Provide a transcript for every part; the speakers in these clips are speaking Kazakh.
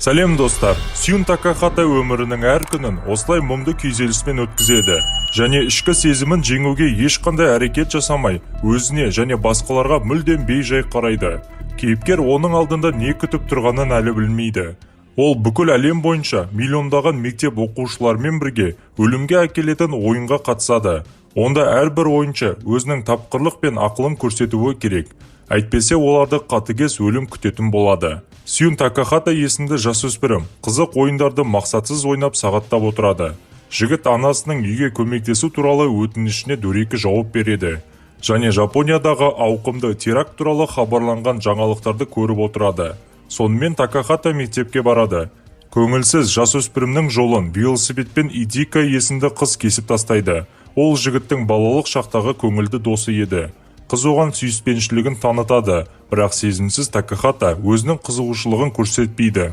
Сәлем достар, Сюн Такахата өмірінің әр күнін осылай мұңды күйзеліспен өткізеді және ішкі сезімін жеңуге ешқандай әрекет жасамай, өзіне және басқаларға мүлдем бейжай қарайды. Кейіпкер оның алдында не күтіп тұрғанын әлі білмейді. Ол бүкіл әлем бойынша миллиондаған мектеп оқушылармен бірге өлімге әкелетін ойынға қатысады. Онда әрбір ойыншы өзінің тапқырлық пен ақылын көрсетуі керек. Әйтпесе оларды қатыгез өлім күтетін болады. Сюн Такахата есімді жасөспірім қызық ойындарды мақсатсыз ойнап сағаттап отырады. Жігіт анасының үйге көмектесу туралы өтінішіне дөрекі жауап береді. Және Жапониядағы ауқымды теракт туралы хабарланған жаңалықтарды көріп отырады. Сонымен Такахата мектепке барады. Көңілсіз жасөспірімнің жолын велосипедпен Идика есімді қыз кесіп тастайды. Ол жігіттің балалық шақтағы көңілді досы еді. Қыз оған сүйіспеншілігін танытады, бірақ сезімсіз Такахата өзінің қызығушылығын көрсетпейді.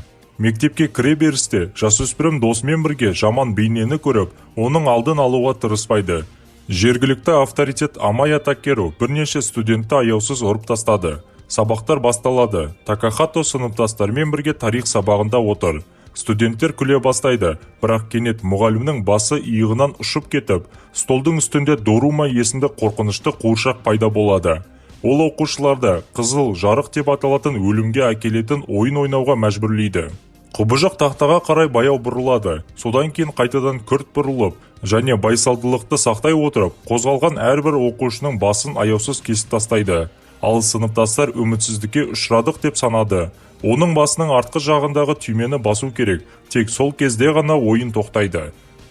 Мектепке кіре берісте жасөспірім досымен бірге жаман бейнені көріп, оның алдын алуға тырыспайды. Жергілікті авторитет Амая Такеру бірнеше студентті аяусыз ұрып тастады. Сабақтар басталады. Такахата сыныптастарымен бірге тарих сабағында отыр. Студенттер күле бастайды, бірақ кенет мұғалімнің басы иығынан ұшып кетіп, столдың үстінде Дорума есімді қорқынышты қуыршақ пайда болады. Ол оқушыларды қызыл жарық деп аталатын өлімге әкелетін ойын ойнауға мәжбүрлейді. Құбыжық тақтаға қарай баяу бұрылады, содан кейін қайтадан күрт бұрылып, және байсалдылықты сақтай отырып, қозғалған әрбір оқушының басын аяусыз кесіп тастайды. Ал сыныптастар үмітсіздікке ұшырадық деп санады. Оның басының артқы жағындағы түймені басу керек, тек сол кезде ғана ойын тоқтайды.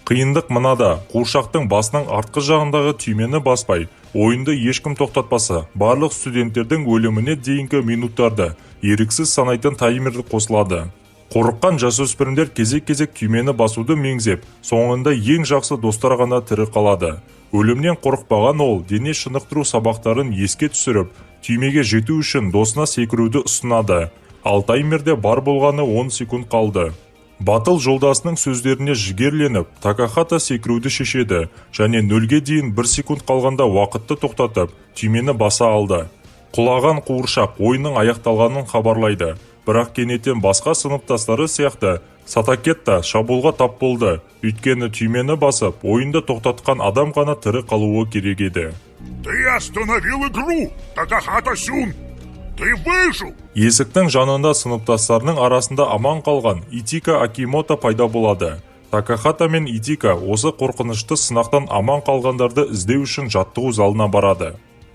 Қиындық мынада, қуыршақтың басының артқы жағындағы түймені баспай, ойынды ешкім тоқтатпаса, барлық студенттердің өліміне дейінгі минуттарды еріксіз санайтын таймері қосылады. Қорыққан жасөспірімдер кезек-кезек түймені басуды меңзеп, соңында ең жақсы достар ғана тірі қалады. Өлімнен қорықпаған ол дене шынықтыру сабақтарын еске түсіріп, түймеге жету үшін досына секіруді ұсынады. Ал таймерде бар болғаны 10 секунд қалды. Батыл жолдасының сөздеріне жігерленіп, Такахата секіруді шешеді, және 0-ге дейін 1 секунд қалғанда уақытты тоқтатып, түймені баса алды. Құлаған қуыршақ ойынның аяқталғанын хабарлайды, бірақ кенеттен басқа сыныптастары сияқты Сатакетта шабуылға тап болды, өйткені түймені басып, ойынды тоқтатқан адам ғана тірі қалуы керек еді. Ты остановил игру, Такахата-сюн! Ты выжил! Есіктің жанында сыныптастарының арасында аман қалған Итика Акимото пайда болады. Такахата мен Итика осы қорқынышты сынақтан аман қалғандарды іздеу үшін жаттығу залына барады.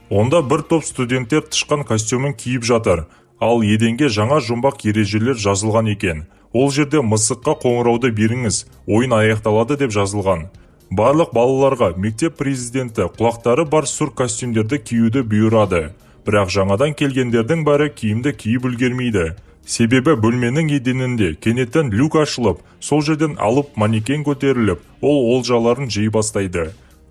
Онда бір топ студенттер тышқан костюмын киіп жатыр, ал еденге жаңа жұмбақ ережелер жазылған екен. Ол жерде мысыққа қоңырауды беріңіз, ойын аяқталады деп жазылған. Барлық балаларға мектеп президенті құлақтары бар сұр костюмдерді киюді бұйырады. Бірақ жаңадан келгендердің бәрі киімді киіп үлгермейді. Себебі бөлменің еденінде кенеттен люк ашылып, сол жерден алып манекен көтеріліп, ол олжаларын жей бастайды.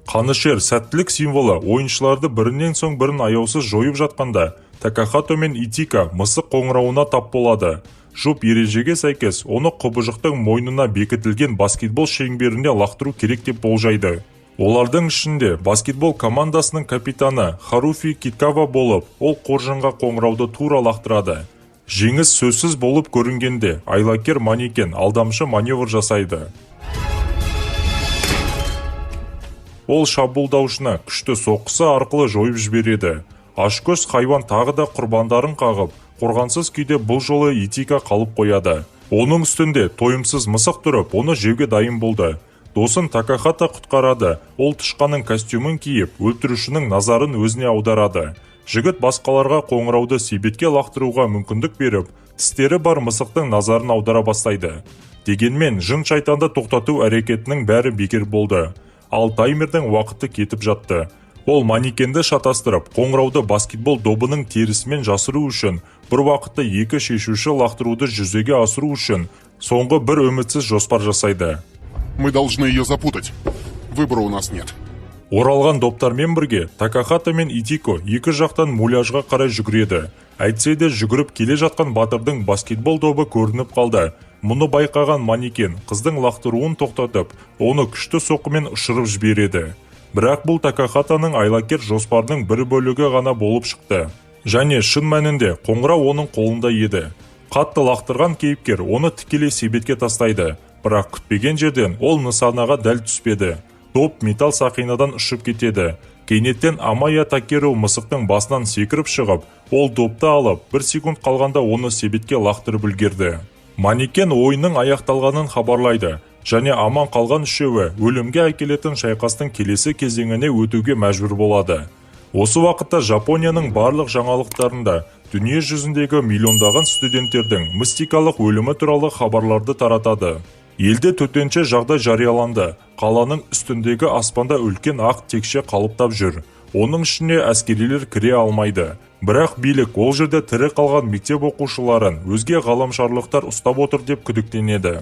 Қанышер сәттілік символы ойыншыларды бірінен соң бірін аяусыз жойып жатқанда, Такахата мен Итика мысық қоңырауына тап болады. Жұп ережеге сәйкес, оны құбыжықтың мойнына бекітілген баскетбол шеңберіне лақтыру керек деп болжайды. Олардың ішінде баскетбол командасының капитаны Харуфи Киткава болып, ол қоржынға қоңырауды тура лақтырады. Жеңіс сөзсіз болып көрінгенде, айлакер манекен алдамшы маневр жасайды. Ол шабуылдаушыны күшті соққысы арқылы жойып жібереді. Ашкөз хайван тағы да құрбандарын қағып, қорғансыз күйде бұл жолы Итика қалып қояды. Оның үстінде тойымсыз мысық тұрып, оны жеуге дайын болды. Досын Такахата құтқарады. Ол тышқанның костюмын киіп, өлтірушінің назарын өзіне аударады. Жігіт басқаларға қоңырауды себетке лақтыруға мүмкіндік беріп, тістері бар мысықтың назарын аудара бастайды. Дегенмен, жын шайтанды тоқтату әрекетінің бәрі бекер болды. Ал таймердің уақыты кетіп жатты. Ол манекенді шатастырып, қоңырауды баскетбол добының терісімен жасыру үшін, бір уақытта екі шешуші лақтыруды жүзеге асыру үшін, соңғы бір үмітсіз жоспар жасайды. Мы должны ее запутать. Выбора у нас нет. Оралған доптармен бірге Такахата мен Итико екі жақтан муляжға қарай жүгіреді. Әйтсе де жүгіріп келе жатқан батырдың баскетбол добы көрініп қалды. Мұны байқаған манекен қыздың лақтыруын тоқтатып, оны күшті соққымен ұшырып жібереді. Бірақ бұл Такахатаның айлакер жоспарының бір бөлігі ғана болып шықты. Және шын мәнінде қоңырау оның қолында еді. Қатты лақтырған кейіпкер оны тікелей себетке тастайды, бірақ күтпеген жерден ол нысанаға дәл түспеді. Доп металл сақинадан ұшып кетеді. Кейнеттен Амая Такеро мысықтың басынан секіріп шығып, ол допты алып, 1 секунд қалғанда оны себетке лақтырып үлгерді. Манекен ойынның аяқталғанын хабарлайды, және аман қалған үшеуі өлімге әкелетін шайқастың келесі кезеңіне өтуге мәжбүр болады. Осы вақытта Жапонияның барлық жаңалықтарында дүние жүзіндегі миллиондаған студенттердің мистикалық өлімі туралы хабарларды таратады. Елде төтенше жағдай жарияланды. Қаланың үстіндегі аспанда үлкен ақ текше қалыптап жүр. Оның ішіне әскерилер кіре алмайды. Бірақ билік ол жерде тірі қалған мектеп оқушыларын өзге ғаламшарлықтар ұстап отыр деп күдіктенеді.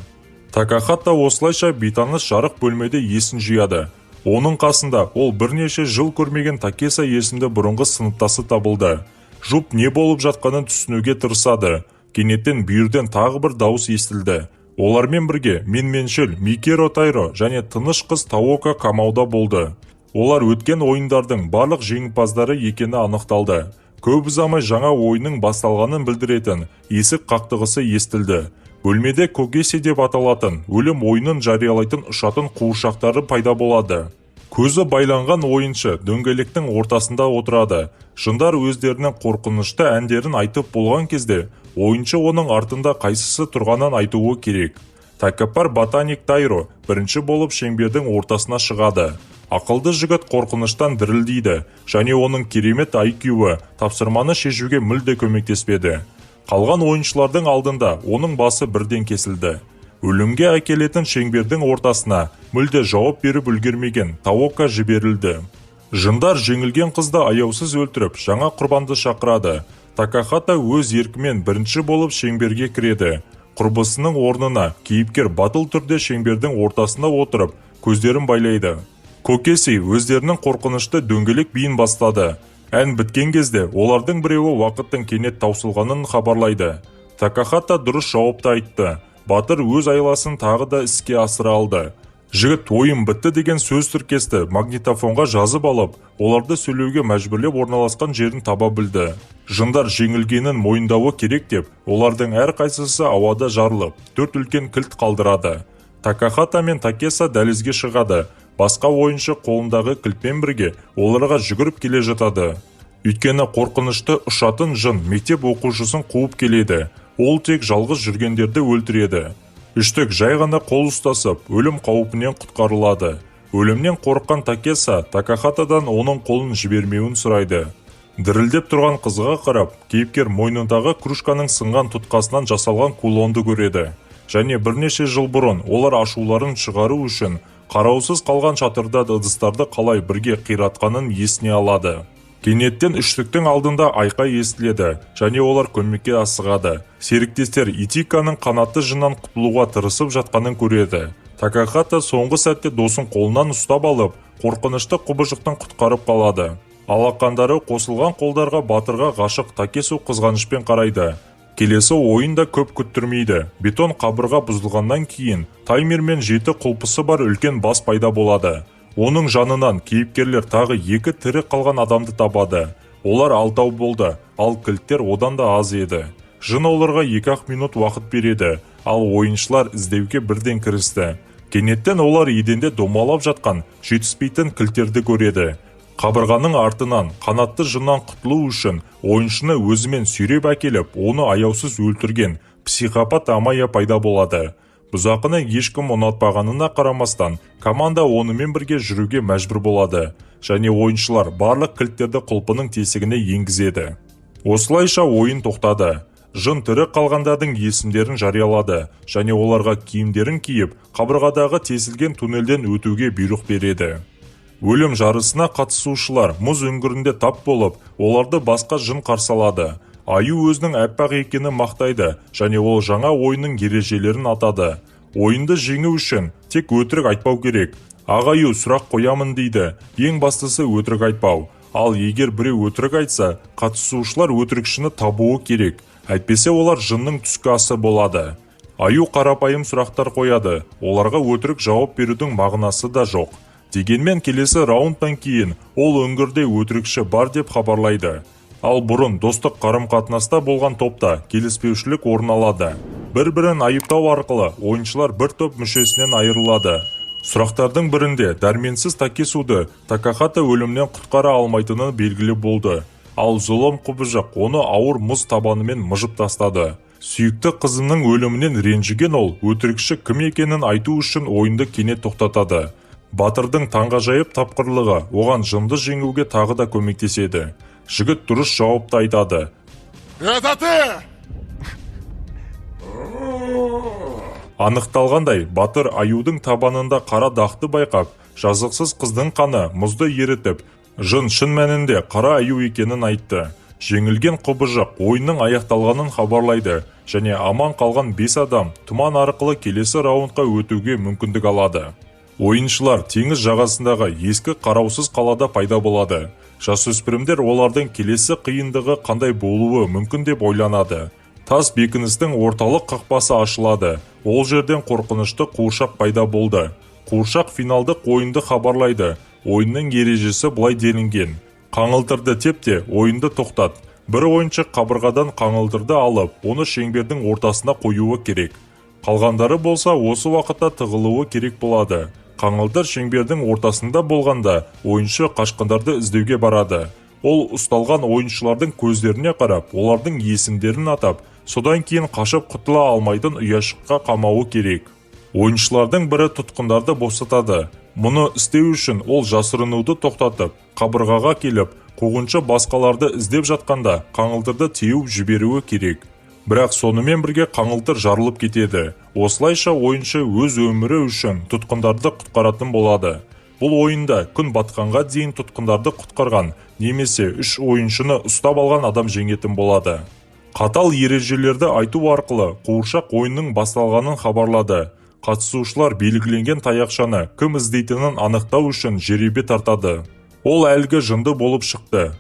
Такахата осылайша бейтаныс жарық бөлмеде есін жияды. Оның қасында ол бірнеше жыл көрмеген Такеса есімді бұрынғы сыныптасы табылды. Жұп не болып жатқанын түсінуге тырысады. Кенеттен бүйірден тағы бір дауыс естілді. Олармен бірге менменшіл Микеро Тайро және тыныш қыз Таока қамауда болды. Олар өткен ойындардың барлық жеңімпаздары екені анықталды. Көп ұзамай жаңа ойынның басталғанын білдіретін есік қақтығысы естілді. Бөлмеде Когеси деп аталатын өлім ойынын жариялайтын ұшатын қуыршақтары пайда болады. Көзі байланған ойыншы дөңгелектің ортасында отырады. Жындар өздерінің қорқынышты әндерін айтып болған кезде, ойыншы оның артында қайсысы тұрғанын айтуы керек. Тәкаппар ботаник Тайро бірінші болып шеңбердің ортасына шығады. Ақылды жігіт қорқыныштан дірілдейді, және оның керемет IQ-і тапсырманы шешуге мүлде көмектеспеді. Қалған ойыншылардың алдында оның басы бірден кесілді. Өлімге әкелетін шеңбердің ортасына мүлде жауап беріп үлгермеген Таока жіберілді. Жындар жеңілген қызды аяусыз өлтіріп, жаңа құрбанды шақырады. Такахата өз еркімен бірінші болып шеңберге кіреді. Құрбысының орнына кейіпкер батыл түрде шеңбердің ортасында отырып, көздерін байлайды. Кокеси өздерінің қорқынышты дөңгелек биін бастады. Ән біткен кезде олардың біреуі уақыттың кенет таусылғанын хабарлайды. Такахата дұрыс жауапты айтты. Батыр өз айласын тағы да іске асыра алды. Жігіт ойын бітті деген сөз тіркесті магнитофонға жазып алып, оларды сөйлеуге мәжбүрлеп орналасқан жерін таба білді. Жындар жеңілгенін мойындауы керек деп, олардың әрқайсысы ауада жарылып, 4 үлкен кілт қалдырады. Такахата мен Такеса дәлізге шығады. Басқа ойыншы қолындағы кілтпен бірге оларға жүгіріп келе жатады. Өйткені қорқынышты ұшатын жын мектеп оқушысын қуып келеді. Ол тек жалғыз жүргендерді өлтіреді. Үштік жай ғана қол ұстасып, өлім қауіпінен құтқарылады. Өлімнен қорыққан Такеса Такахатадан оның қолын жібермеуін сұрайды. Дірілдеп тұрған қызға қарап, кейіпкер мойнындағы кружканың сынған тұтқасынан жасалған кулонды көреді. Және бірнеше жыл бұрын олар ашуларын шығару үшін қараусыз қалған шатырда ыдыстарды қалай бірге қиратқанын есіне алады. Кенеттен үштіктің алдында айқай естіледі, және олар көмекке асығады. Серіктестер Итиканың қанатты жыннан құтылуға тырысып жатқанын көреді. Такахата соңғы сәтте досын қолынан ұстап алып, қорқынышты құбыжықтан құтқарып қалады. Алақандары қосылған қолдарға батырға ғашық Такесу қызғанышпен қарайды. Келесі ойында көп күттірмейді. Бетон қабырға бұзылғаннан кейін таймер мен 7 құлпысы бар үлкен бас пайда болады. Оның жанынан кейіпкерлер тағы 2 тірі қалған адамды табады. Олар 6 болды, ал кілттер одан да аз еді. Жын оларға 2 минут уақыт береді, ал ойыншылар іздеуге бірден кірісті. Кенеттен олар еденде домалап жатқан жетіспейтін кілттерді көреді. Қабырғаның артынан қанатты жыннан құтылу үшін ойыншыны өзімен сүйреп әкеліп, оны аяусыз өлтірген психопат Амая пайда болады. Бұзақыны ешкім ұнатпағанына қарамастан, команда онымен бірге жүруге мәжбүр болады, және ойыншылар барлық кілттерді құлпының тесігіне енгізеді. Осылайша ойын тоқтады. Жын тірі қалғандардың есімдерін жариялады, және оларға киімдерін киіп, қабырғадағы тесілген туннелден өтуге бұйрық береді. Өлім жарысына қатысушылар мұз үңгірінде тап болып, оларды басқа жын қарсалады. Аю өзінің әппақ екені мақтайды, және ол жаңа ойынның ережелерін атады. Ойынды жеңу үшін тек өтірік айтпау керек. Ағаю сұрақ қоямын дейді, ең бастысы өтірік айтпау. Ал егер біреу өтірік айтса, қатысушылар өтірікшіні табуы керек. Әйтпесе олар жынның түскі асы болады. Аю қарапайым сұрақтар қояды, оларға өтірік жауап берудің мағынасы да жоқ. Дегенмен келесі раундтан кейін ол үңгірде өтірікші бар деп хабарлайды. Ал бұрын достық қарым-қатынаста болған топта келіспеушілік орын алады. Бір-бірін айыптау арқылы ойыншылар бір топ мүшесінен айырылады. Сұрақтардың бірінде дәрменсіз Такесуды Такахата өлімнен құтқара алмайтыны белгілі болды. Ал зұлым құбыжық оны ауыр мұз табанымен мыжып тастады. Сүйікті қызының өлімінен ренжіген ол өтірікші кім екенін айту үшін ойынды кенет тоқтатады. Батырдың таңғажайып тапқырлығы оған жынды жеңуге тағы да көмектеседі. Жігіт дұрыс жауапты айтады. Это ты! Анықталғандай, Батыр аюдың табанында қара дақты байқап, жазықсыз қыздың қаны мұзды ерітіп, жын шын мәнінде қара аю екенін айтты. Жеңілген құбыжық ойынның аяқталғанын хабарлайды және аман қалған 5 адам тұман арқылы келесі раундқа өтуге мүмкіндік алады. Ойыншылар теңіз жағасындағы ескі қараусыз қалада пайда болады. Жасөспірімдер олардың келесі қиындығы қандай болуы мүмкін деп ойланады. Тас бекіністің орталық қақпасы ашылады. Ол жерден қорқынышты қуыршақ пайда болды. Қуыршақ финалдық ойынды хабарлайды. Ойынның ережесі былай делінген. Қаңылтырды тепте, ойынды тоқтат. Бір ойыншы қабырғадан қаңылтырды алып, оны шеңбердің ортасына қоюы керек. Қалғандары болса осы уақытта тығылуы керек болады. Қаңылтыр шеңбердің ортасында болғанда, ойыншы қашқындарды іздеуге барады. Ол ұсталған ойыншылардың көздеріне қарап, олардың есімдерін атап, содан кейін қашып құтыла алмайтын ұяшыққа қамауы керек. Ойыншылардың бірі тұтқындарды босатады. Мұны істеу үшін ол жасырынуды тоқтатып, қабырғаға келіп, қуғыншы басқаларды іздеп жатқанда қаңылтырды теуіп жіберуі керек. Бірақ сонымен бірге қаңылтыр жарылып кетеді. Осылайша ойыншы өз өмірі үшін тұтқындарды құтқаратын болады. Бұл ойында күн батқанға дейін тұтқындарды құтқарған, немесе 3 ойыншыны ұстап алған адам жеңетін болады. Қатал ережелерді айту арқылы қуыршақ ойынның басталғанын хабарлады. Қатысушылар белгіленген таяқшаны кім іздейтінін анықтау үшін жеребе тартады. Ол әлгі жынды болып шықты.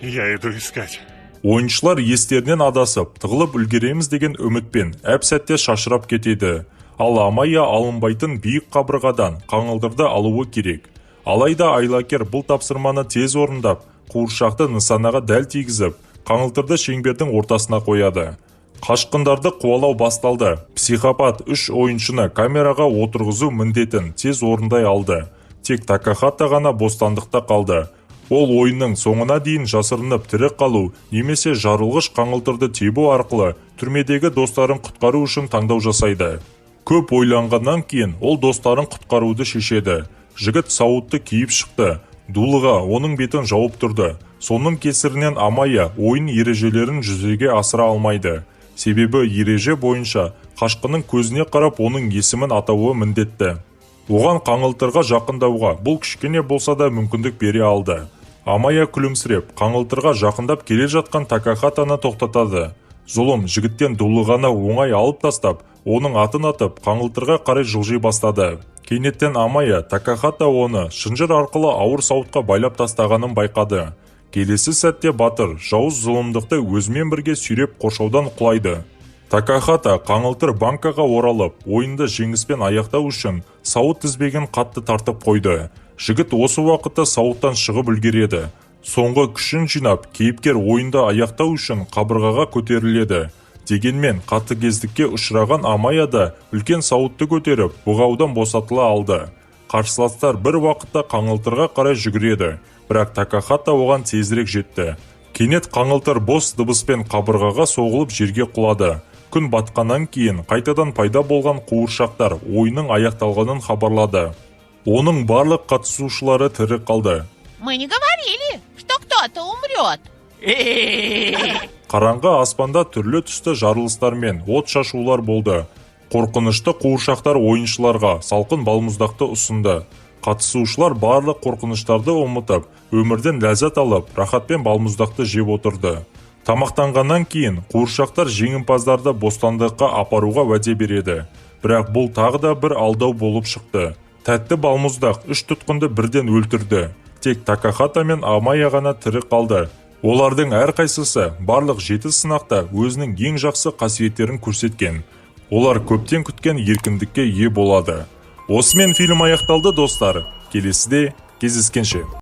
Я иду искать. Ойыншылар естерінен адасып, тығылып үлгереміз деген үмітпен әп-сәтте шашырап кетеді. Ал Амайя алынбайтын биік қабырғадан қаңылтырды алуы керек. Алайда айлакер бұл тапсырманы тез орындап, қуыршақты нысанаға дәл тигізіп, қаңылтырды шеңбердің ортасына қояды. Қашқындарды қуалау басталды. Психопат 3 ойыншыны камераға отырғызу міндетін тез орындай алды. Тек Такахата ғана бостандықта қалды. Ол ойынның соңына дейін жасырынып тірі қалу, немесе жарылғыш қаңылтырды тебу арқылы түрмедегі достарын құтқару үшін таңдау жасайды. Көп ойланғаннан кейін ол достарын құтқаруды шешеді. Жігіт сауытты киіп шықты. Дулыға оның бетін жауып тұрды. Соның кесірінен Амайя ойын ережелерін жүзеге асыра алмайды. Себебі ереже бойынша қашқының көзіне қарап оның есімін атауы міндетті. Оған қаңылтырға жақындауға бұл кішкене болса да мүмкіндік бере алды. Амайя күлімсіреп, қаңылтырға жақындап келе жатқан Такахатаны тоқтатады. Зұлым жігіттен дулығаны оңай алып тастап, оның атын атып, қаңылтырға қарай жылжи бастады. Кенеттен Амайя Такахата оны шынжыр арқылы ауыр сауытқа байлап тастағанын байқады. Келесі сәтте Батыр жауыз зұлымдықты өзімен бірге сүйреп қоршаудан құлайды. Такахата қаңылтыр банкаға оралып, ойынды жеңіспен аяқтау үшін сауыт тізбеген қатты тартып қойды. Жігіт осы уақытта сауыттан шығып үлгереді. Соңғы күшін жинап, кейіпкер ойынды аяқтау үшін қабырғаға көтеріледі. Дегенмен қатыгездікке ұшыраған Амайя да үлкен сауытты көтеріп, бұғаудан босатыла алды. Қарсыластар бір уақытта қаңылтырға қарай жүгіреді, бірақ Такахата оған тезірек жетті. Кенет қаңылтыр бос дыбыспен қабырғаға соғылып жерге құлады. Күн батқаннан кейін қайтадан пайда болған қуыршақтар ойынның аяқталғанын хабарлады. Оның барлық қатысушылары тірі қалды. Мы не говорили, что кто-то умрет. Қараңғы аспанда түрлі түсті жарылыстар мен от шашулар болды. Қорқынышты қуыршақтар ойыншыларға салқын балмұздақты ұсынды. Қатысушылар барлық қорқыныштарды ұмытып, өмірден ләззат алып, рахатпен балмұздақты жеп отырды. Тамақтанғаннан кейін қуыршақтар жеңімпаздарды бостандыққа апаруға уәде береді. Бірақ бұл тағы да бір алдау болып шықты. Тәтті балмұздақ 3 тұтқынды бірден өлтірді. Тек Такахата мен Амайя ғана тірі қалды. Олардың әрқайсысы барлық 7 сынақта өзінің ең жақсы қасиеттерін көрсеткен. Олар көптен күткен еркіндікке ие болады. Осымен фильм аяқталды достар. Келесіде кездескенше.